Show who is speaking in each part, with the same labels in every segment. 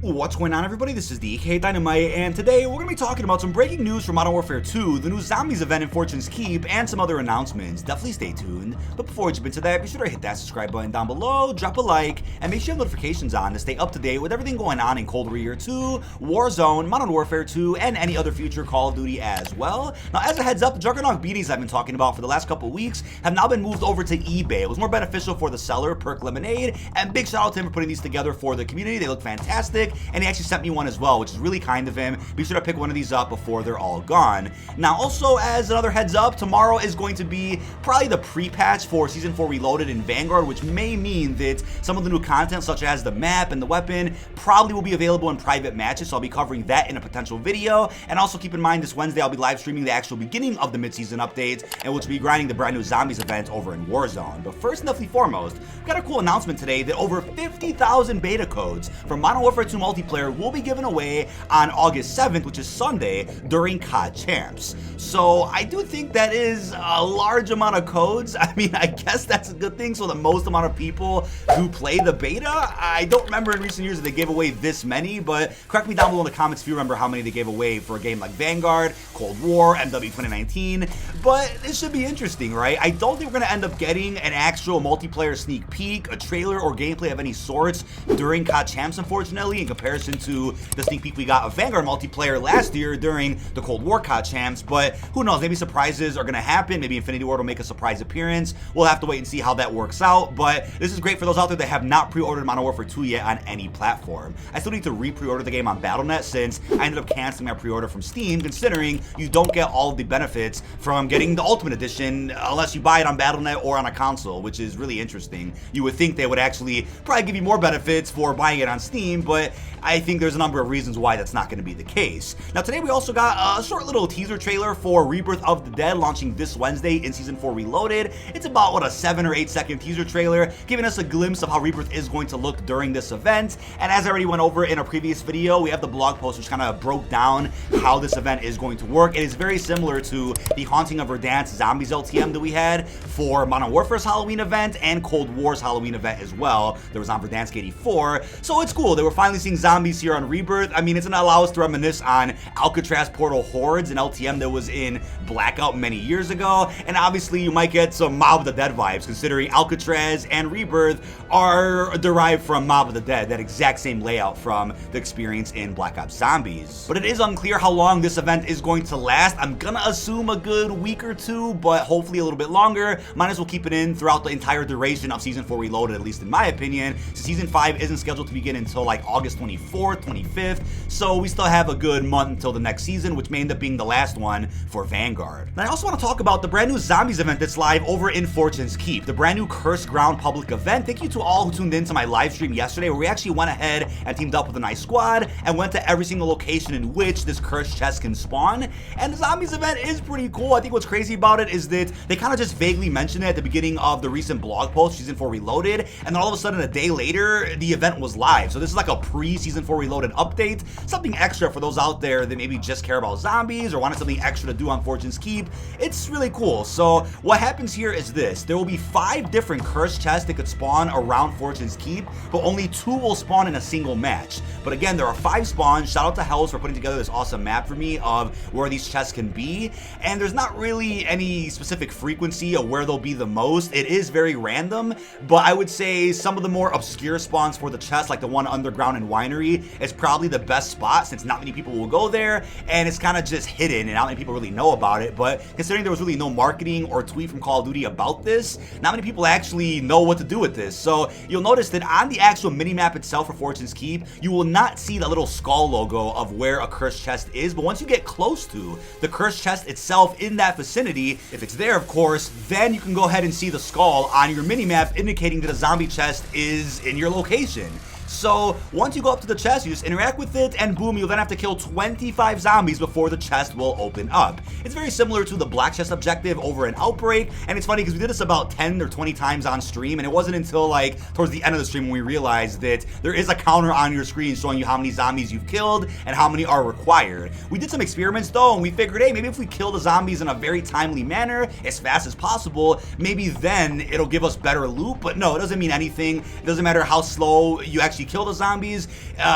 Speaker 1: What's going on, everybody? This is dkdynamite, and today we're going to be talking about some breaking news from Modern Warfare 2, the new Zombies event in Fortune's Keep, and some other announcements. Definitely stay tuned. But before we jump into that, be sure to hit that subscribe button down below, drop a like, and make sure you have notifications on to stay up to date with everything going on in Cold War Year 2, Warzone, Modern Warfare 2, and any other future Call of Duty as well. Now, as a heads up, the Juggernaut beanies I've been talking about for the last couple weeks have now been moved over to eBay. It was more beneficial for the seller, Perk Lemonade, and big shout out to him for putting these together for the community. They look fantastic, and he actually sent me one as well, which is really kind of him. Be sure to pick one of these up before they're all gone. Now, also, as another heads up, tomorrow is going to be probably the pre-patch for Season 4 Reloaded in Vanguard, which may mean that some of the new content, such as the map and the weapon, probably will be available in private matches, so I'll be covering that in a potential video. And also keep in mind, this Wednesday I'll be live streaming the actual beginning of the mid-season updates, and we'll be grinding the brand new Zombies event over in Warzone. But first and definitely foremost, we got a cool announcement today that over 50,000 beta codes for Modern Warfare 2 multiplayer will be given away on August 7th, which is Sunday, during COD Champs. So I do think that is a large amount of codes. I mean, I guess that's a good thing, so the most amount of people who play the beta. I don't remember in recent years that they gave away this many, but correct me down below in the comments if you remember how many they gave away for a game like Vanguard, Cold War, MW 2019. But this should be interesting, right? I don't think we're going to end up getting an actual multiplayer sneak peek, a trailer, or gameplay of any sorts during COD Champs, unfortunately, in comparison to the sneak peek we got of Vanguard multiplayer last year during the Cold War COD Champs. But who knows, maybe surprises are going to happen. Maybe Infinity Ward will make a surprise appearance. We'll have to wait and see how that works out. But this is great for those out there that have not pre-ordered Modern Warfare 2 yet on any platform. I still need to re-pre-order the game on Battle.net since I ended up canceling my pre-order from Steam, considering you don't get all of the benefits from getting the Ultimate Edition unless you buy it on Battle.net or on a console, which is really interesting. You would think they would actually probably give you more benefits for buying it on Steam, but I think there's a number of reasons why that's not going to be the case. Now, today we also got a short little teaser trailer for Rebirth of the Dead launching this Wednesday in Season 4 Reloaded. It's about, what, a 7 or 8 second teaser trailer, giving us a glimpse of how Rebirth is going to look during this event. And as I already went over in a previous video, we have the blog post which kind of broke down how this event is going to work. It is very similar to the Haunting of Verdansk Zombies LTM that we had for Modern Warfare's Halloween event and Cold War's Halloween event as well. There was on Verdansk 84, so it's cool that we're finally seeing zombies here on Rebirth. I mean, it's going to allow us to reminisce on Alcatraz Portal Hordes, an LTM that was in Blackout many years ago, and obviously you might get some Mob of the Dead vibes, considering Alcatraz and Rebirth are derived from Mob of the Dead, that exact same layout from the experience in Black Ops Zombies. But it is unclear how long this event is going to last. I'm gonna assume a good week or two, but hopefully a little bit longer. Might as well keep it in throughout the entire duration of Season 4 Reloaded, at least in my opinion. So Season 5 isn't scheduled to begin until like August 24th, 25th, so we still have a good month until the next season, which may end up being the last one for Vanguard. And I also want to talk about the brand new Zombies event that's live over in Fortune's Keep, the brand new Cursed Ground public event. Thank you to all who tuned in to my live stream yesterday, where we actually went ahead and teamed up with a nice squad and went to every single location in which this cursed chest can spawn. And the Zombies event is pretty cool. I think what's crazy about it is that they kind of just vaguely mentioned it at the beginning of the recent blog post, Season 4 Reloaded, and then all of a sudden a day later, the event was live. So this is like a pre-Season 4 Reloaded update, something extra for those out there that maybe just care about zombies or wanted something extra to do on Fortune's Keep. It's really cool. So what happens here is this: there will be 5 different cursed chests that could spawn around Fortune's Keep, but only 2 will spawn in a single match. But again, there are 5 spawns. Shout out to Hells for putting together this awesome map for me of where these chests can be, and there's not really any specific frequency of where they'll be the most. It is very random, but I would say some of the more obscure spawns for the chest, like the one underground in Winery, is probably the best spot since not many people will go there, and it's kind of just hidden and not many people really know about it. But considering there was really no marketing or tweet from Call of Duty about this, not many people actually know what to do with this. So you'll notice that on the actual minimap itself for Fortune's Keep, you will not see the little skull logo of where a cursed chest is, but once you get close to the cursed chest itself in that vicinity, if it's there of course, then you can go ahead and see the skull on your minimap indicating that a zombie chest is in your location. So once you go up to the chest, you just interact with it, and boom, you'll then have to kill 25 zombies before the chest will open up. It's very similar to the black chest objective over in Outbreak, and it's funny because we did this about 10 or 20 times on stream, and it wasn't until like towards the end of the stream when we realized that there is a counter on your screen showing you how many zombies you've killed and how many are required. We did some experiments though, and we figured, hey, maybe if we kill the zombies in a very timely manner, as fast as possible, maybe then it'll give us better loot. But no, it doesn't mean anything. It doesn't matter how slow you actually you kill the zombies,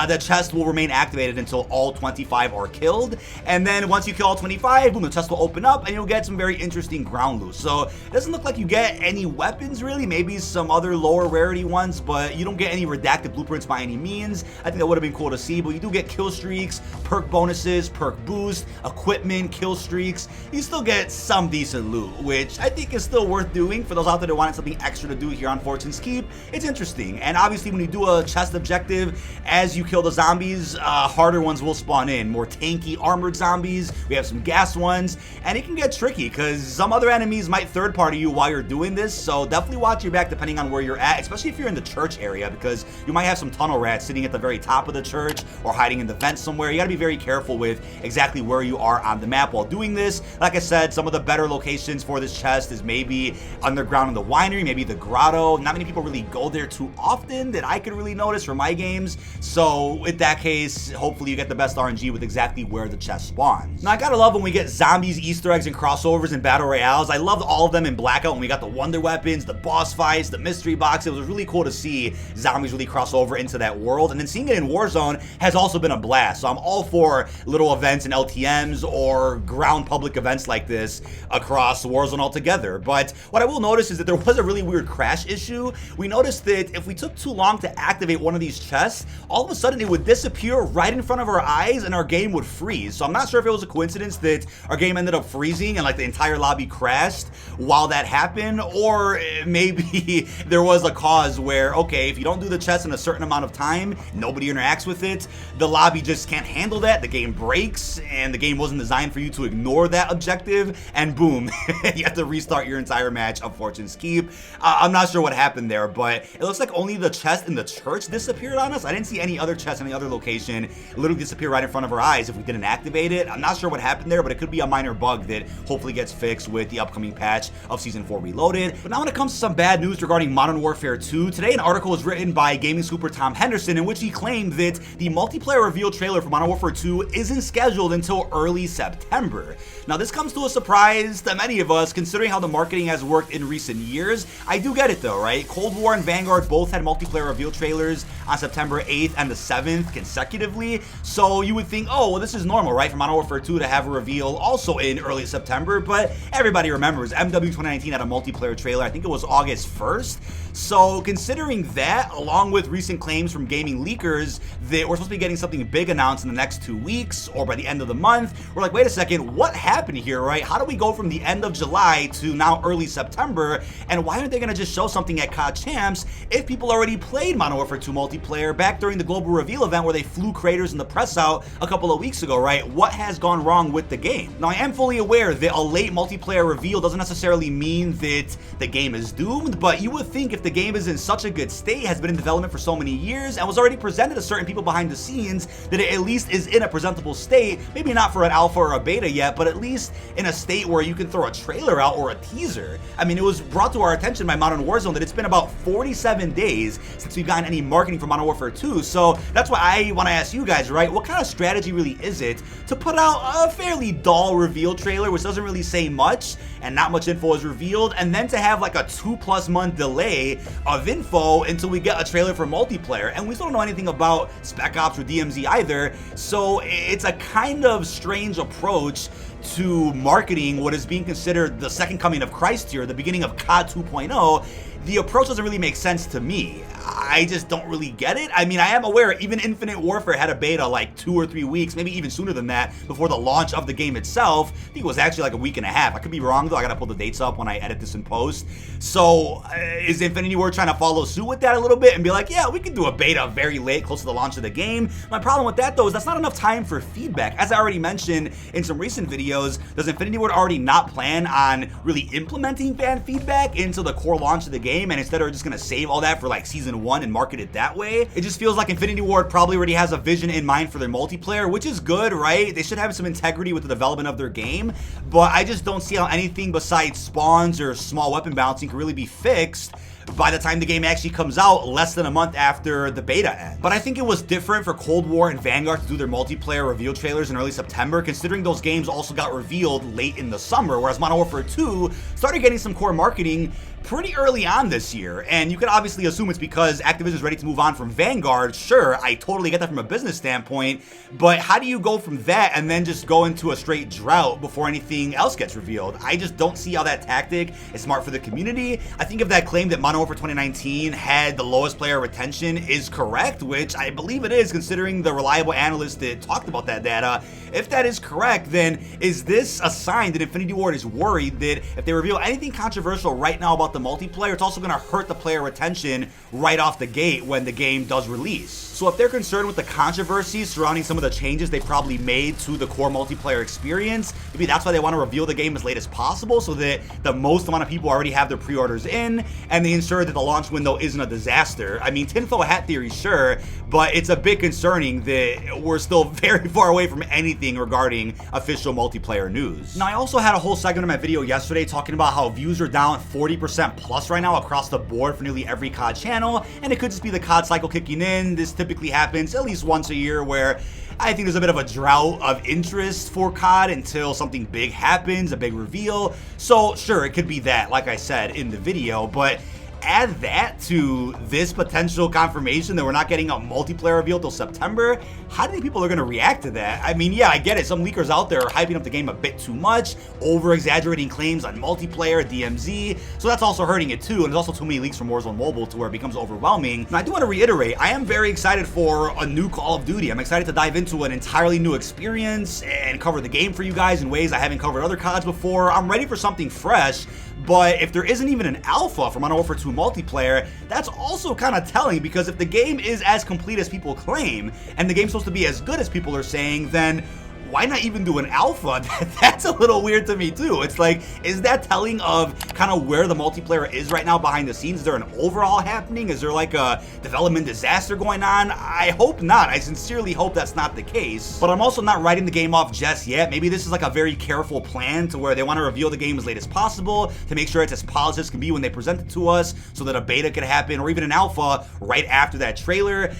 Speaker 1: the chest will remain activated until all 25 are killed. And then once you kill all 25, boom, the chest will open up and you'll get some very interesting ground loot. So it doesn't look like you get any weapons really, maybe some other lower rarity ones, but you don't get any redacted blueprints by any means. I think that would have been cool to see, but you do get kill streaks, perk bonuses, perk boost, equipment, kill streaks. You still get some decent loot, which I think is still worth doing for those out there that wanted something extra to do here on Fortune's Keep. It's interesting, and obviously when you do a chest objective, as you kill the zombies, harder ones will spawn in, more tanky armored zombies. We have some gas ones, and it can get tricky because some other enemies might third party you while you're doing this, so definitely watch your back depending on where you're at, especially if you're in the church area, because you might have some tunnel rats sitting at the very top of the church or hiding in the vents somewhere. You gotta be very careful with exactly where you are on the map while doing this. Like I said, some of the better locations for this chest is maybe underground in the winery, maybe the grotto. Not many people really go there too often that I could really notice for my games, so in that case, hopefully you get the best RNG with exactly where the chest spawns. Now I gotta love when we get zombies, Easter eggs, and crossovers in battle royales. I loved all of them in Blackout when we got the wonder weapons, the boss fights, the mystery box. It was really cool to see zombies really cross over into that world, and then seeing it in Warzone has also been a blast. So I'm all for little events and LTMs or ground public events like this across Warzone altogether. But what I will notice is that there was a really weird crash issue. We noticed that if we took too long to activate one of these chests, all of a sudden it would disappear right in front of our eyes and our game would freeze. So I'm not sure if it was a coincidence that our game ended up freezing and like the entire lobby crashed while that happened, or maybe there was a cause where, okay, if you don't do the chest in a certain amount of time, nobody interacts with it, the lobby just can't handle that, the game breaks, and the game wasn't designed for you to ignore that objective, and boom, you have to restart your entire match of Fortune's Keep. I'm not sure what happened there, but it looks like only the chest in the church disappeared on us. I didn't see any other chest in any other location literally disappear right in front of our eyes if we didn't activate it. I'm not sure what happened there, but it could be a minor bug that hopefully gets fixed with the upcoming patch of Season 4 Reloaded. But now when it comes to some bad news regarding Modern Warfare 2, today an article was written by gaming scooper Tom Henderson in which he claimed that the multiplayer reveal trailer for Modern Warfare 2 isn't scheduled until early September. Now this comes to a surprise to many of us considering how the marketing has worked in recent years. I do get it though, right? Cold War and Vanguard both had multiplayer reveal trailers on September 8th and the 7th consecutively, so you would think, oh, well, this is normal, right, for Modern Warfare 2 to have a reveal also in early September, but everybody remembers MW 2019 had a multiplayer trailer, I think it was August 1st, so considering that, along with recent claims from gaming leakers that we're supposed to be getting something big announced in the next 2 weeks or by the end of the month, we're like, wait a second, what happened here, right? How do we go from the end of July to now early September, and why aren't they going to just show something at COD Champs if people already played Modern Warfare 2 multiplayer back during the global reveal event where they flew creators and the press out a couple of weeks ago, right? What has gone wrong with the game? Now I am fully aware that a late multiplayer reveal doesn't necessarily mean that the game is doomed, but you would think if the game is in such a good state, has been in development for so many years, and was already presented to certain people behind the scenes, that it at least is in a presentable state, maybe not for an alpha or a beta yet, but at least in a state where you can throw a trailer out or a teaser. I mean, it was brought to our attention by Modern Warzone that it's been about 47 days since we've gotten any marketing for Modern Warfare 2, so that's why I want to ask you guys, right, what kind of strategy really is it to put out a fairly dull reveal trailer which doesn't really say much and not much info is revealed, and then to have like a 2+ month delay of info until we get a trailer for multiplayer, and we still don't know anything about Spec Ops or DMZ either, so it's a kind of strange approach to marketing what is being considered the second coming of Christ here, the beginning of COD 2.0. The approach doesn't really make sense to me. I just don't really get it. I mean, I am aware even Infinite Warfare had a beta like 2 or 3 weeks, maybe even sooner than that, before the launch of the game itself. I think it was actually like a week and a half. I could be wrong though. I gotta pull the dates up when I edit this in post. So is Infinity Ward trying to follow suit with that a little bit and be like, yeah, we can do a beta very late, close to the launch of the game? My problem with that though is that's not enough time for feedback. As I already mentioned in some recent videos, does Infinity Ward already not plan on really implementing fan feedback into the core launch of the game, and instead are just gonna save all that for like Season 1 and market it that way? It just feels like Infinity Ward probably already has a vision in mind for their multiplayer, which is good, right? They should have some integrity with the development of their game, but I just don't see how anything besides spawns or small weapon balancing can really be fixed by the time the game actually comes out less than a month after the beta ends. But I think it was different for Cold War and Vanguard to do their multiplayer reveal trailers in early September, considering those games also got revealed late in the summer, whereas Modern Warfare 2 started getting some core marketing pretty early on this year. And you could obviously assume it's because Activision's ready to move on from Vanguard. Sure, I totally get that from a business standpoint, but how do you go from that and then just go into a straight drought before anything else gets revealed? I just don't see how that tactic is smart for the community. I think if that claim that Modern Warfare 2019 had the lowest player retention is correct, which I believe it is considering the reliable analysts that talked about that data, if that is correct, then is this a sign that Infinity Ward is worried that if they reveal anything controversial right now about the multiplayer, it's also going to hurt the player retention right off the gate when the game does release? So if they're concerned with the controversy surrounding some of the changes they probably made to the core multiplayer experience, maybe that's why they want to reveal the game as late as possible so that the most amount of people already have their pre-orders in and they ensure that the launch window isn't a disaster. I mean, tinfoil hat theory, sure, but it's a bit concerning that we're still very far away from anything regarding official multiplayer news. Now, I also had a whole segment of my video yesterday talking about how views are down 40% plus right now across the board for nearly every COD channel, and it could just be the COD cycle kicking in. This typically happens at least once a year where I think there's a bit of a drought of interest for COD until something big happens, a big reveal. So sure, it could be that, like I said in the video, but add that to this potential confirmation that we're not getting a multiplayer reveal till September. How do you think people are going to react to that? I mean, yeah, I get it. Some leakers out there are hyping up the game a bit too much, over-exaggerating claims on multiplayer, DMZ, so that's also hurting it too, and there's also too many leaks from Warzone Mobile to where it becomes overwhelming. And I do want to reiterate, I am very excited for a new Call of Duty. I'm excited to dive into an entirely new experience and cover the game for you guys in ways I haven't covered other CODs before. I'm ready for something fresh, but if there isn't even an alpha for Modern Warfare 2 multiplayer, that's also kind of telling, because if the game is as complete as people claim, and the game's supposed to be as good as people are saying, then why not even do an alpha? That's a little weird to me too. It's like, is that telling of kind of where the multiplayer is right now behind the scenes? Is there an overhaul happening? Is there like a development disaster going on? I hope not. I sincerely hope that's not the case. But I'm also not writing the game off just yet. Maybe this is like a very careful plan to where they want to reveal the game as late as possible to make sure it's as polished as can be when they present it to us, so that a beta could happen or even an alpha right after that trailer.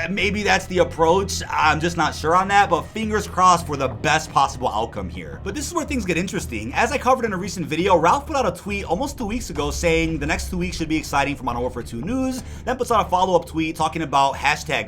Speaker 1: Maybe that's the approach. I'm just not sure on that, but fingers crossed for the best possible outcome here. But this is where things get interesting. As I covered in a recent video, Ralph put out a tweet almost 2 weeks ago saying the next 2 weeks should be exciting for Modern Warfare 2 news, then puts out a follow-up tweet talking about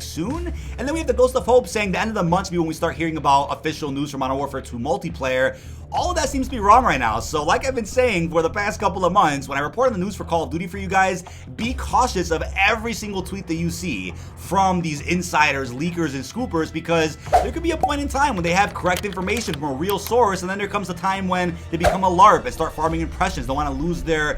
Speaker 1: #soon, and then we have the Ghost of Hope saying the end of the month should be when we start hearing about official news for Modern Warfare 2 multiplayer. All of that seems to be wrong right now. So like I've been saying for the past couple of months, when I report on the news for Call of Duty for you guys, be cautious of every single tweet that you see from these insiders, leakers, and scoopers, because there could be a point in time when they have correct information from a real source, and then there comes a time when they become a LARP and start farming impressions. They want to lose their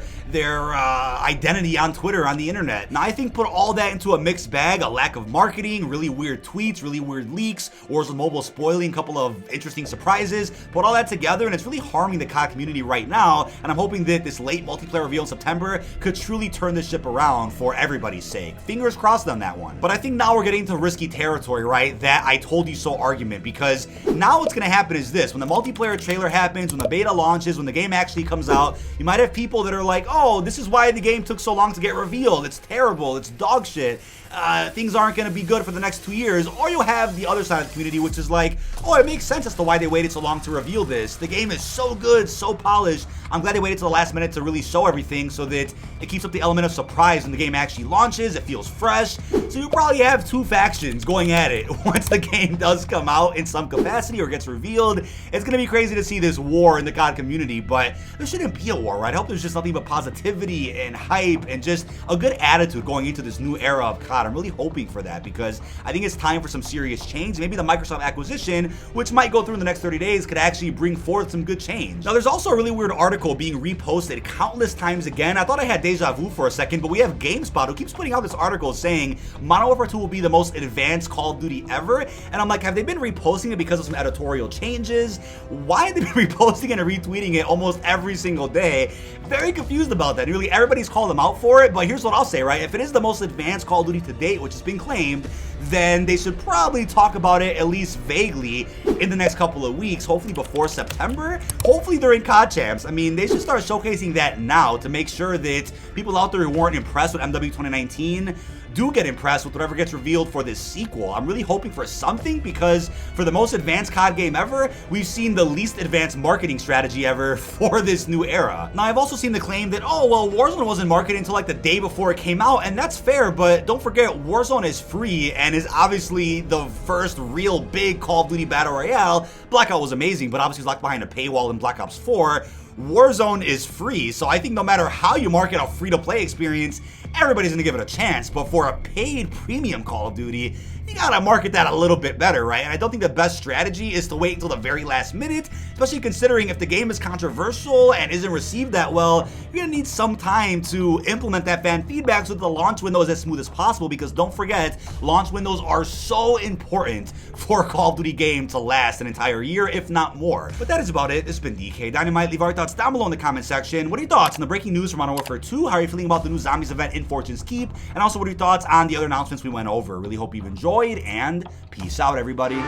Speaker 1: identity on Twitter, on the internet. Now, I think put all that into a mixed bag, a lack of marketing, really weird tweets, really weird leaks, Warzone Mobile spoiling a couple of interesting surprises, put all that together, and it's really harming the COD community right now, and I'm hoping that this late multiplayer reveal in September could truly turn this ship around for everybody's sake. Fingers crossed on that one. But I think now we're getting to risky territory, right? That I told you so argument, because now what's gonna happen is this: when the multiplayer trailer happens, when the beta launches, when the game actually comes out, you might have people that are like, oh, this is why the game took so long to get revealed. It's terrible, it's dog shit. Things aren't going to be good for the next 2 years. Or you'll have the other side of the community, which is like, oh, it makes sense as to why they waited so long to reveal this. The game is so good, so polished. I'm glad they waited till the last minute to really show everything so that it keeps up the element of surprise when the game actually launches. It feels fresh. So you probably have two factions going at it once the game does come out in some capacity or gets revealed. It's going to be crazy to see this war in the COD community, but there shouldn't be a war, right? I hope there's just nothing but positivity and hype and just a good attitude going into this new era of COD. I'm really hoping for that, because I think it's time for some serious change. Maybe the Microsoft acquisition, which might go through in the next 30 days, could actually bring forth some good change. Now, there's also a really weird article being reposted countless times again. I thought I had deja vu for a second, but we have GameSpot who keeps putting out this article saying Modern Warfare 2 will be the most advanced Call of Duty ever. And I'm like, have they been reposting it because of some editorial changes? Why have they been reposting and retweeting it almost every single day? Very confused about that. Really, everybody's called them out for it, but here's what I'll say, right? If it is the most advanced Call of Duty to date, which has been claimed, then they should probably talk about it at least vaguely in the next couple of weeks, hopefully before September, hopefully during COD Champs. I mean, mean, they should start showcasing that now to make sure that people out there who weren't impressed with MW 2019 do get impressed with whatever gets revealed for this sequel. I'm really hoping for something because for the most advanced COD game ever, we've seen the least advanced marketing strategy ever for this new era. Now, I've also seen the claim that, oh, well, Warzone wasn't marketed until like the day before it came out, and that's fair, but don't forget, Warzone is free and is obviously the first real big Call of Duty Battle Royale. Blackout was amazing, but obviously was locked behind a paywall in Black Ops 4. Warzone is free, so I think no matter how you market a free-to-play experience, everybody's gonna give it a chance. But for a paid premium Call of Duty, you gotta market that a little bit better, right? And I don't think the best strategy is to wait until the very last minute, especially considering if the game is controversial and isn't received that well, you're gonna need some time to implement that fan feedback so that the launch window is as smooth as possible, because don't forget, launch windows are so important for a Call of Duty game to last an entire year, if not more. But that is about it. This has been dkdynamite. Leave our thoughts down below in the comment section. What are your thoughts on the breaking news from Modern Warfare 2? How are you feeling about the new Zombies event in Fortune's Keep? And also, what are your thoughts on the other announcements we went over? Really hope you've enjoyed, and peace out, everybody.